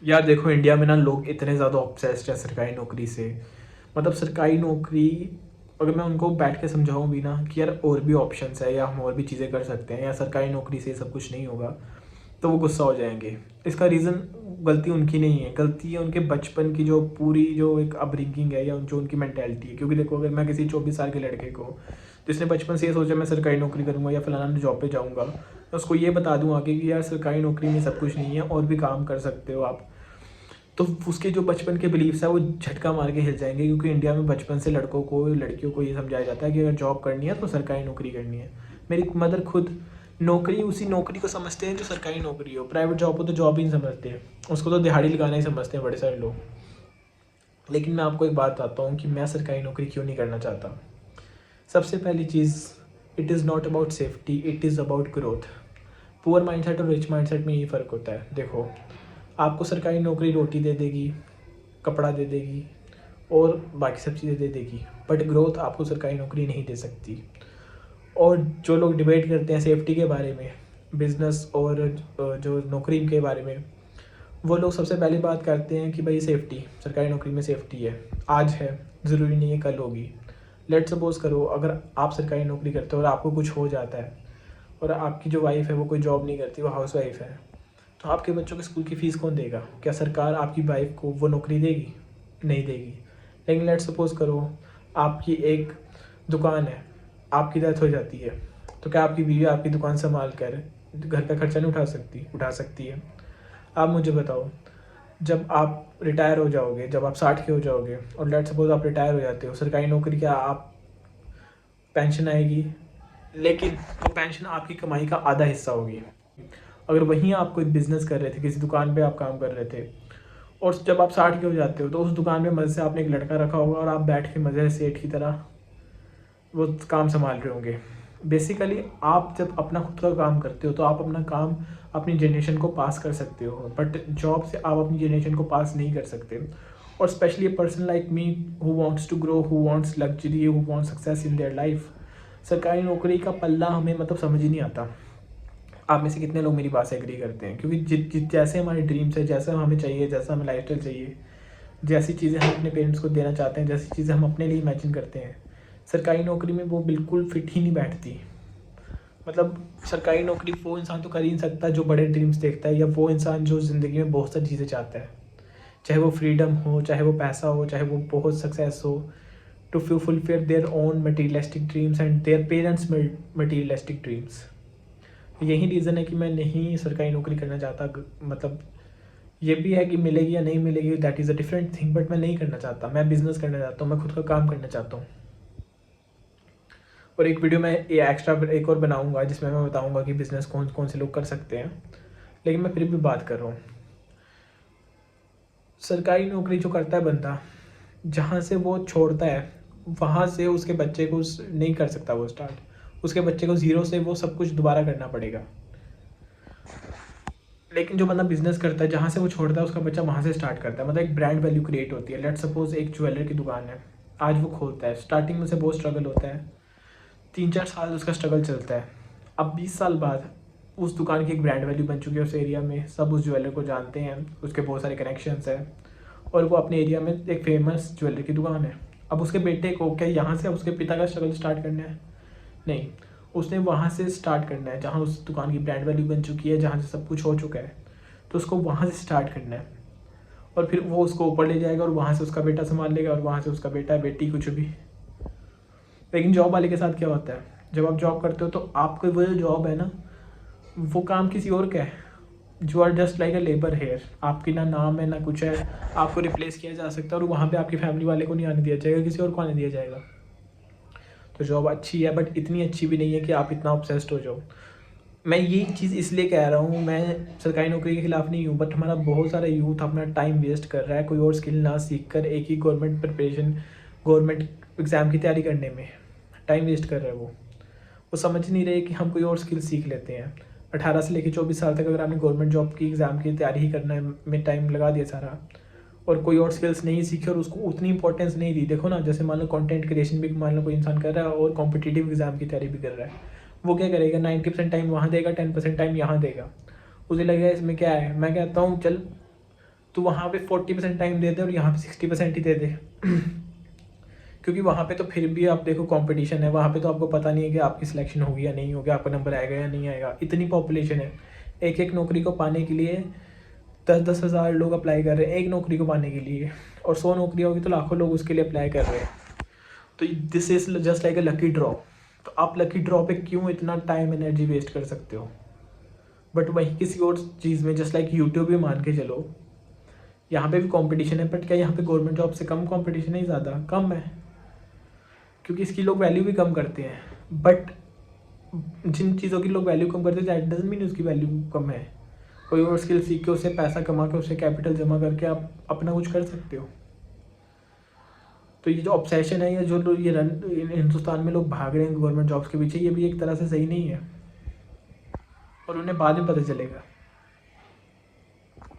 यार देखो, इंडिया में ना लोग इतने ज़्यादा ऑब्सेस्ड है सरकारी नौकरी से। मतलब सरकारी नौकरी, अगर मैं उनको बैठ के समझाऊं भी ना कि यार और भी ऑप्शंस है या हम और भी चीज़ें कर सकते हैं या सरकारी नौकरी से सब कुछ नहीं होगा, तो वो गुस्सा हो जाएंगे। इसका रीज़न गलती उनकी नहीं है, गलती है उनके बचपन की जो पूरी जो एक अपब्रिंगिंग है या जो उनकी मेंटेलिटी है। क्योंकि देखो, अगर मैं किसी 24 साल के लड़के को जिसने बचपन से ये सोचा मैं सरकारी नौकरी करूँगा या फलाना जॉब पे जाऊँगा, मैं उसको ये बता दूँ आगे कि यार सरकारी नौकरी में सब कुछ नहीं है, और भी काम कर सकते हो आप, तो उसके जो बचपन के बिलीव्स है वो झटका मार के हिल जाएंगे। क्योंकि इंडिया में बचपन से लड़कों को लड़कियों को ये समझाया जाता है कि अगर जॉब करनी है तो सरकारी नौकरी करनी है। मेरी मदर खुद नौकरी उसी नौकरी को समझते हैं जो सरकारी नौकरी हो, प्राइवेट जॉब हो तो जॉब ही नहीं समझते हैं, उसको तो दिहाड़ी लगाना ही समझते हैं बड़े सारे लोग। लेकिन मैं आपको एक बात बताता हूँ कि मैं सरकारी नौकरी क्यों नहीं करना चाहता। सबसे पहली चीज़, it is not about safety, it is about growth. Poor mindset और रिच माइंडसेट में यही फ़र्क होता है। देखो, आपको सरकारी नौकरी रोटी दे देगी, कपड़ा दे देगी और बाकी सब चीज़ें दे देगी, बट ग्रोथ आपको सरकारी नौकरी नहीं दे सकती। और जो लोग डिबेट करते हैं सेफ्टी के बारे में, बिजनेस और जो नौकरी के बारे में, वो लोग सबसे पहली बात करते हैं कि भाई सेफ्टी, सरकारी नौकरी में सेफ्टी है, आज है, ज़रूरी नहीं है कल होगी। लेट सपोज करो अगर आप सरकारी नौकरी करते हो और आपको कुछ हो जाता है और आपकी जो वाइफ है वो कोई जॉब नहीं करती, वो हाउस वाइफ है, तो आपके बच्चों के स्कूल की फ़ीस कौन देगा? क्या सरकार आपकी वाइफ को वो नौकरी देगी? नहीं देगी। लेकिन लेट सपोज़ करो आपकी एक दुकान है, आपकी डेथ हो जाती है, तो क्या आपकी बीवी आपकी दुकान संभाल कर घर का खर्चा नहीं उठा सकती? उठा सकती है। आप मुझे बताओ, जब आप रिटायर हो जाओगे, जब आप 60 के हो जाओगे और लेट सपोज आप रिटायर हो जाते हो सरकारी नौकरी, क्या आप पेंशन आएगी? लेकिन वो पेंशन आपकी कमाई का आधा हिस्सा होगी। अगर वहीं आप कोई बिज़नेस कर रहे थे, किसी दुकान पे आप काम कर रहे थे, और जब आप 60 के हो जाते हो तो उस दुकान में मज़े से आपने एक लड़का रखा होगा और आप बैठ के मज़े से सेठ की तरह वो काम संभाल रहे होंगे। बेसिकली आप जब अपना खुद का काम करते हो तो आप अपना काम अपनी जनरेशन को पास कर सकते हो, बट जॉब से आप अपनी जनरेशन को पास नहीं कर सकते। और specially a person like me who wants to grow, who wants luxury, who wants success in their life, सरकारी नौकरी का पल्ला हमें मतलब समझ ही नहीं आता। आप में से कितने लोग मेरी बात से एग्री करते हैं? क्योंकि जैसे हमारे ड्रीम्स है, जैसा हमें चाहिए, जैसा हमें लाइफस्टाइल चाहिए, जैसी चीज़ें हम अपने पेरेंट्स को देना चाहते हैं, जैसी चीज़ें हम अपने लिए इमेजिन करते हैं, सरकारी नौकरी में वो बिल्कुल फिट ही नहीं बैठती। मतलब सरकारी नौकरी वो इंसान तो कर ही नहीं सकता जो बड़े ड्रीम्स देखता है, या वो इंसान जो ज़िंदगी में बहुत सारी चीज़ें चाहता है, चाहे वो फ्रीडम हो, चाहे वो पैसा हो, चाहे वो बहुत सक्सेस हो, to fulfil their own materialistic dreams and their parents materialistic dreams. यही रीज़न है कि मैं नहीं सरकारी नौकरी करना चाहता। मतलब ये भी है कि मिलेगी या नहीं मिलेगी, that is a different thing, but मैं नहीं करना चाहता। मैं बिज़नेस करना चाहता हूँ, मैं खुद का काम करना चाहता हूँ। और एक वीडियो मैं ये एक्स्ट्रा एक और बनाऊंगा जिसमें मैं बताऊंगा कि बिज़नेस कौन कौन से लोग कर सकते हैं। लेकिन मैं फिर भी बात कर रहा हूँ, सरकारी नौकरी जो करता है बंदा, जहाँ से वो छोड़ता है वहाँ से उसके बच्चे को नहीं कर सकता वो स्टार्ट। उसके बच्चे को ज़ीरो से वो सब कुछ दोबारा करना पड़ेगा। लेकिन जो बंदा बिजनेस करता है, जहाँ से वो छोड़ता है उसका बच्चा वहाँ से स्टार्ट करता है। मतलब एक ब्रांड वैल्यू क्रिएट होती है। लेट सपोज एक ज्वेलर की दुकान है, आज वो खोलता है, स्टार्टिंग में से बहुत स्ट्रगल होता है, 3-4 साल उसका स्ट्रगल चलता है। अब 20 साल बाद उस दुकान की एक ब्रांड वैल्यू बन चुकी है उस एरिया में, सब उस ज्वेलर को जानते हैं, उसके बहुत सारे कनेक्शंस हैं और वो अपने एरिया में एक फेमस ज्वेलर की दुकान है। अब उसके बेटे को क्या यहाँ से उसके पिता का स्ट्रगल स्टार्ट करना है? नहीं, उसने वहाँ से स्टार्ट करना है जहाँ उस दुकान की ब्रांड वैल्यू बन चुकी है, जहाँ से सब कुछ हो चुका है, तो उसको वहाँ से स्टार्ट करना है। और फिर वो उसको ऊपर ले जाएगा और वहाँ से उसका बेटा संभाल लेगा और वहाँ से उसका बेटा बेटी कुछ भी। लेकिन जॉब वाले के साथ क्या होता है, जब आप जॉब करते हो तो आपको वो जो जॉब है ना, वो काम किसी और का है। You are just like a labour here, आपकी ना नाम है ना कुछ है, आपको रिप्लेस किया जा सकता है और वहाँ पे आपकी फैमिली वाले को नहीं आने दिया जाएगा, किसी और को आने दिया जाएगा। तो जॉब अच्छी है बट इतनी अच्छी भी नहीं है कि आप इतना ऑब्सेस्ड हो जाओ। मैं ये चीज़ इसलिए कह रहा हूँ, मैं सरकारी नौकरी के खिलाफ नहीं हूँ, बट हमारा बहुत सारा यूथ अपना टाइम वेस्ट कर रहा है कोई और स्किल ना सीख कर एक ही गवर्नमेंट एग्ज़ाम की तैयारी करने में टाइम वेस्ट कर रहा है। वो समझ नहीं रहे कि हम कोई और स्किल सीख लेते हैं। 18 से लेकर 24 साल तक अगर आपने गवर्नमेंट जॉब की एग्ज़ाम की तैयारी ही करना है में टाइम लगा दिया सारा, और कोई और स्किल्स नहीं सीखी और उसको उतनी इंपॉर्टेंस नहीं दी। देखो ना, जैसे मान लो कंटेंट क्रिएशन भी मान लो कोई इंसान कर रहा है और कॉम्पिटिटिव एग्जाम की तैयारी भी कर रहा है, वो क्या करेगा? 90% टाइम वहाँ देगा, 10% टाइम यहाँ देगा। उसे लगेगा इसमें क्या है। मैं कहता हूँ चल तो वहाँ पे 40% टाइम दे दे और यहाँ पे 60% ही दे दे। क्योंकि वहाँ पे तो फिर भी आप देखो कंपटीशन है, वहाँ पे तो आपको पता नहीं है कि आपकी सिलेक्शन होगी या नहीं होगी, आपका नंबर आएगा या नहीं आएगा। इतनी पॉपुलेशन है, एक एक नौकरी को पाने के लिए 10-10 हज़ार लोग अप्लाई कर रहे हैं एक नौकरी को पाने के लिए, और 100 नौकरियाँ होगी तो लाखों लोग उसके लिए अप्लाई कर रहे हैं। तो this is just like a lucky draw. तो आप लकी ड्रॉ पे क्यों इतना टाइम एनर्जी वेस्ट कर सकते हो? बट वहीं किसी और चीज़ में जस्ट लाइक यूट्यूब भी मान के चलो, यहाँ पे भी कंपटीशन है, बट क्या यहाँ पे गवर्नमेंट जॉब से कम कंपटीशन है? ज़्यादा कम है, क्योंकि इसकी लोग वैल्यू भी कम करते हैं। बट जिन चीज़ों की लोग वैल्यू कम करते हैं दैट डजंट मीन उसकी वैल्यू कम है। कोई और स्किल सीख के उससे पैसा कमा के उससे कैपिटल जमा करके आप अपना कुछ कर सकते हो। तो ये जो ऑब्सेशन है या जो लोग ये हिंदुस्तान में लोग भाग रहे हैं गवर्नमेंट जॉब्स के पीछे, ये भी एक तरह से सही नहीं है और उन्हें बाद में पता चलेगा।